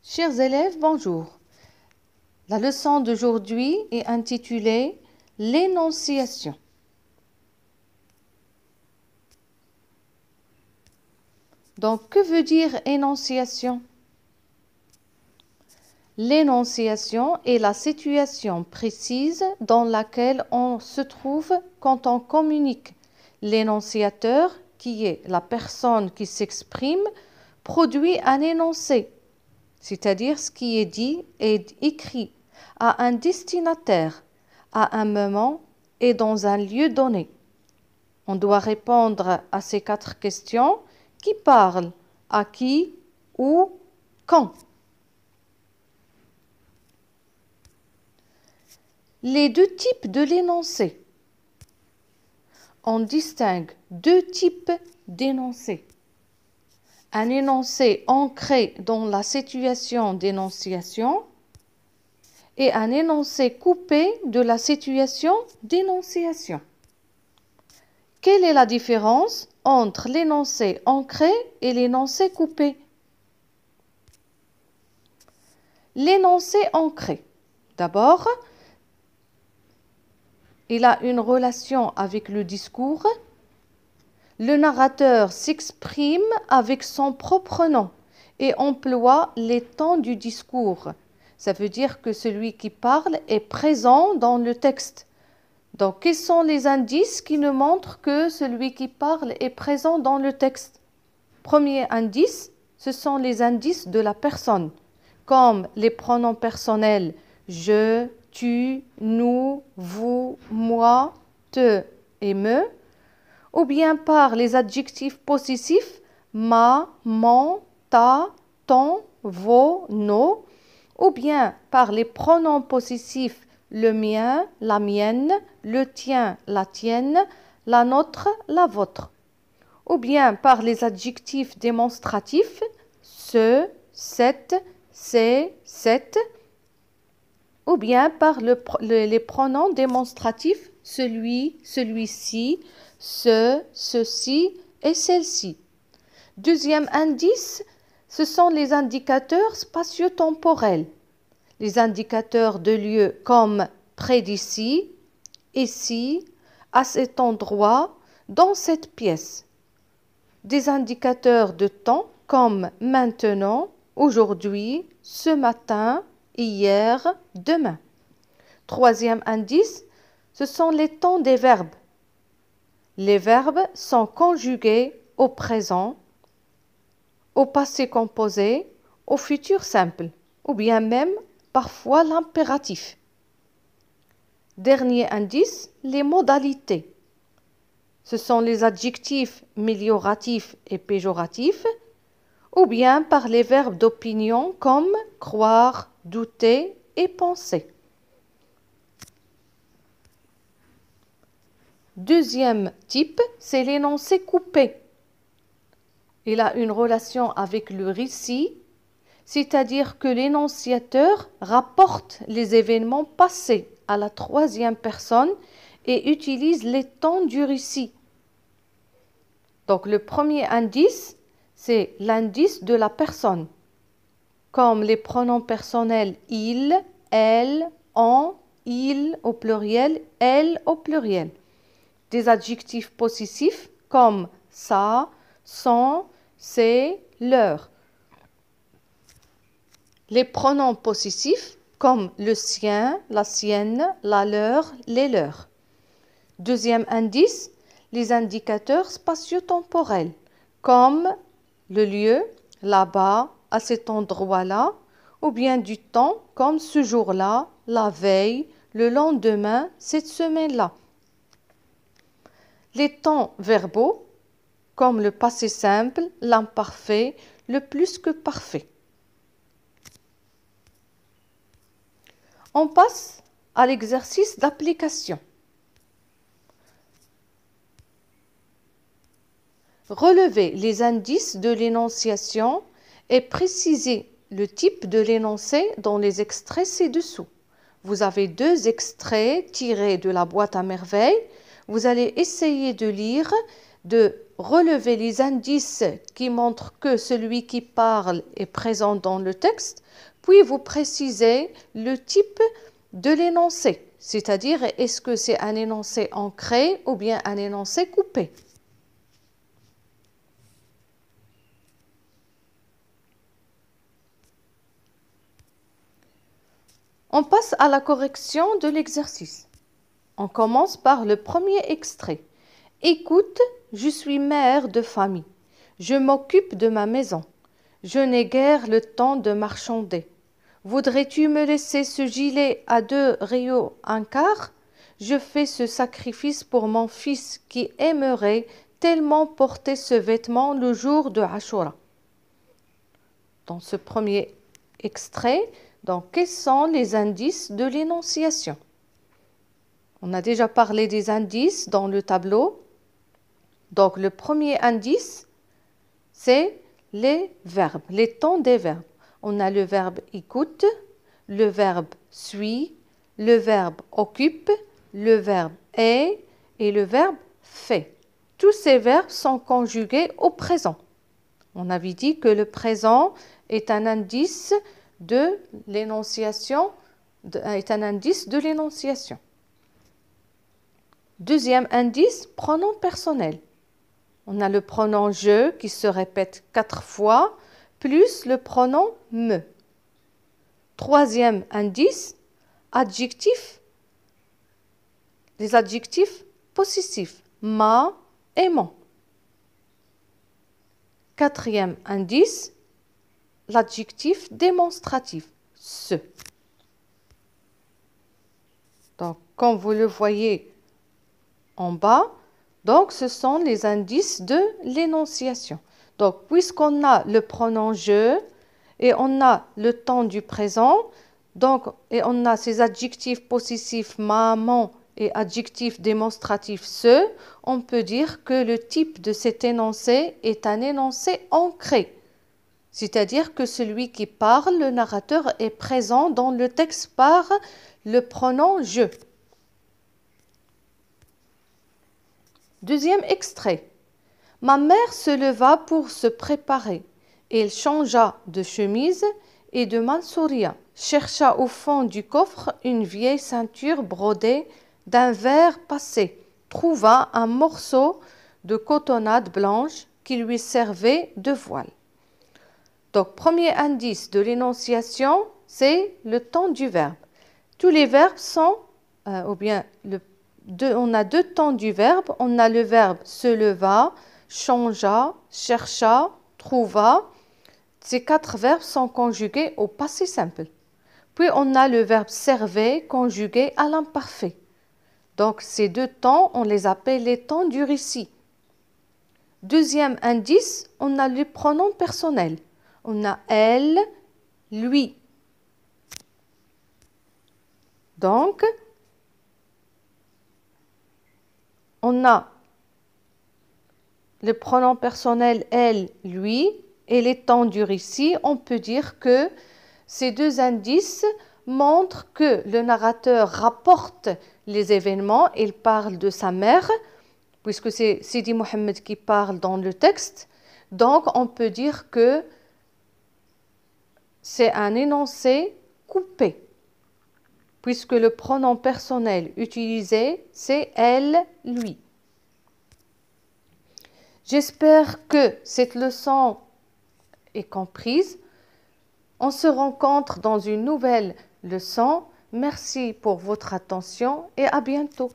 Chers élèves, bonjour. La leçon d'aujourd'hui est intitulée « L'énonciation ». Donc, que veut dire énonciation? L'énonciation est la situation précise dans laquelle on se trouve quand on communique. L'énonciateur, qui est la personne qui s'exprime, produit un énoncé, c'est-à-dire ce qui est dit et écrit à un destinataire, à un moment et dans un lieu donné. On doit répondre à ces 4 questions. Qui parle? À qui? Où? Quand? Les 2 types de l'énoncé. On distingue 2 types d'énoncés. Un énoncé ancré dans la situation d'énonciation et un énoncé coupé de la situation d'énonciation. Quelle est la différence entre l'énoncé ancré et l'énoncé coupé? L'énoncé ancré, d'abord, il a une relation avec le discours. Le narrateur s'exprime avec son propre nom et emploie les temps du discours. Ça veut dire que celui qui parle est présent dans le texte. Donc, quels sont les indices qui nous montrent que celui qui parle est présent dans le texte? Premier indice, ce sont les indices de la personne, comme les pronoms personnels je, tu, nous, vous, moi, te et me, ou bien par les adjectifs possessifs ma, mon, ta, ton, vos, nos, ou bien par les pronoms possessifs le mien, la mienne, le tien, la tienne, la nôtre, la vôtre. Ou bien par les adjectifs démonstratifs ce, cette, c'est, cette. Ou bien par les pronoms démonstratifs celui, celui-ci, ce, ceci et celle-ci. Deuxième indice, ce sont les indicateurs spatio-temporels. Les indicateurs de lieu comme près d'ici, ici, à cet endroit, dans cette pièce. Des indicateurs de temps comme maintenant, aujourd'hui, ce matin, hier, demain. Troisième indice, ce sont les temps des verbes. Les verbes sont conjugués au présent, au passé composé, au futur simple, ou bien même parfois l'impératif. Dernier indice, les modalités. Ce sont les adjectifs mélioratifs et péjoratifs, ou bien par les verbes d'opinion comme croire, douter et penser. Deuxième type, c'est l'énoncé coupé. Il a une relation avec le récit, c'est-à-dire que l'énonciateur rapporte les événements passés à la 3e personne et utilise les temps du récit. Donc le premier indice, c'est l'indice de la personne, comme les pronoms personnels il, elle, on, il au pluriel, elle au pluriel. Des adjectifs possessifs comme ça, son, c'est, leur. Les pronoms possessifs comme le sien, la sienne, la leur, les leurs. Deuxième indice, les indicateurs spatio-temporels comme le lieu, là-bas, à cet endroit-là, ou bien du temps comme ce jour-là, la veille, le lendemain, cette semaine-là. Les temps verbaux comme le passé simple, l'imparfait, le plus que parfait. On passe à l'exercice d'application. Relevez les indices de l'énonciation et précisez le type de l'énoncé dans les extraits ci-dessous. Vous avez 2 extraits tirés de la boîte à merveilles. Vous allez essayer de lire, de relever les indices qui montrent que celui qui parle est présent dans le texte, puis vous précisez le type de l'énoncé, c'est-à-dire est-ce que c'est un énoncé ancré ou bien un énoncé coupé. On passe à la correction de l'exercice. On commence par le premier extrait. Écoute, je suis mère de famille. Je m'occupe de ma maison. Je n'ai guère le temps de marchander. Voudrais-tu me laisser ce gilet à 2 riaux un quart? Je fais ce sacrifice pour mon fils qui aimerait tellement porter ce vêtement le jour de Ashura. Dans ce premier extrait, donc, quels sont les indices de l'énonciation? On a déjà parlé des indices dans le tableau. Donc, le premier indice, c'est les verbes, les temps des verbes. On a le verbe écoute, le verbe suit, le verbe occupe, le verbe est et le verbe fait. Tous ces verbes sont conjugués au présent. On avait dit que le présent est un indice de l'énonciation, Deuxième indice, pronom personnel. On a le pronom je qui se répète 4 fois, plus le pronom me. Troisième indice, adjectif. Les adjectifs possessifs, ma et mon. Quatrième indice, l'adjectif démonstratif, ce. Donc, comme vous le voyez en bas, donc ce sont les indices de l'énonciation. Donc, puisqu'on a le pronom je et on a le temps du présent, donc, et on a ces adjectifs possessifs ma, mon et adjectifs démonstratifs ce, on peut dire que le type de cet énoncé est un énoncé ancré. C'est-à-dire que celui qui parle, le narrateur, est présent dans le texte par le pronom « je ». Deuxième extrait. Ma mère se leva pour se préparer. Elle changea de chemise et de mansouria, chercha au fond du coffre une vieille ceinture brodée d'un vert passé, trouva un morceau de cotonnade blanche qui lui servait de voile. Donc, premier indice de l'énonciation, c'est le temps du verbe. Tous les verbes sont, on a 2 temps du verbe. On a le verbe se leva, changea, chercha, trouva. Ces 4 verbes sont conjugués au passé simple. Puis, on a le verbe servait conjugué à l'imparfait. Donc, ces 2 temps, on les appelle les temps du récit. Deuxième indice, on a les pronoms personnels. On a elle, lui. Donc, on a le pronom personnel elle, lui et les temps du récit. On peut dire que ces 2 indices montrent que le narrateur rapporte les événements. Il parle de sa mère, puisque c'est Sidi Mohammed qui parle dans le texte. Donc, on peut dire que c'est un énoncé coupé, puisque le pronom personnel utilisé, c'est elle, lui. J'espère que cette leçon est comprise. On se rencontre dans une nouvelle leçon. Merci pour votre attention et à bientôt.